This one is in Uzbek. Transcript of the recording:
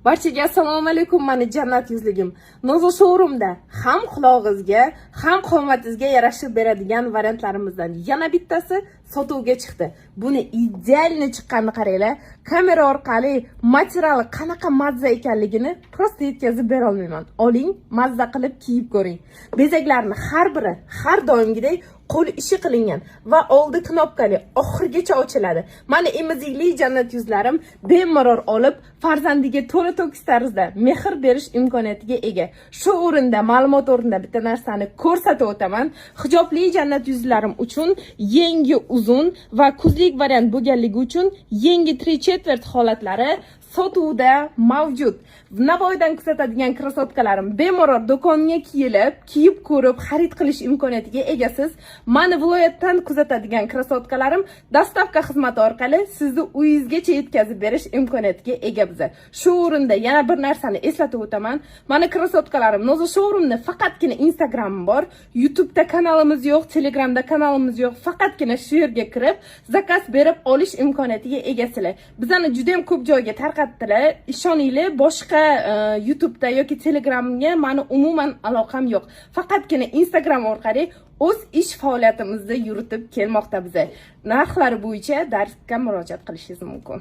Barchaga assalomu alaykum, mani jannat yuzligim. Nozo showroomda ham qulog'ingizga, ham qomatingizga yarashib beradigan variantlarimizdan yana bittasi sotuvga chiqdi. Buni idealni chiqqanini qaranglar. Kamera orqali materiali qanaqa mazza ekanligini prosta yetkazib bera olmayman. Oling, mazza qilib kiyib ko'ring. Bezaklarning har biri har doimgidek qo'l ishi qilingan va oldi knopkali oxirigacha ochiladi. Mana emizikli jannat yuzlarim bemalol olib farzandiga to'la to'kis tarzda mehr berish imkoniyatiga ega. Shu o'rinda ma'lumot o'rnida bitta narsani ko'rsatib o'taman. Hijobli jannat yuzlarim uchun yengi uzun va kuzlik variant bo'lganligi uchun yengi 3/4 holatlari sotuvda mavjud. Navoiydan kuzatadigan krosotkalarim bemalol do'konga kiyib ko'rib xarid qilish imkoniyatiga egasiz. Mani viloyatdan kuzatadigan krosotkalarim dastavka xizmati orqali sizni uyingizgacha yetkazib berish imkoniyatiga ega biza. Shu o'rinda yana bir narsani eslatib o'taman. Mani krosotkalarim Nozo showroomda faqatgina Instagram bor, YouTube'da kanalimiz yo'q, Telegramda kanalimiz yo'q. Faqatgina shu yerga kirib zakaz berib olish imkoniyatiga egasizlar. Bizani juda ham ko'p joyga tarqatdilar. Ishoninglar, boshqa YouTube'da yoki Telegramga mani umuman aloqam yo'q. Faqatgina Instagram orqali o'z ish faoliyatimizni yuritib kelmoqda biza. Narxlari bo'yicha darsga murojaat qilishingiz mumkin.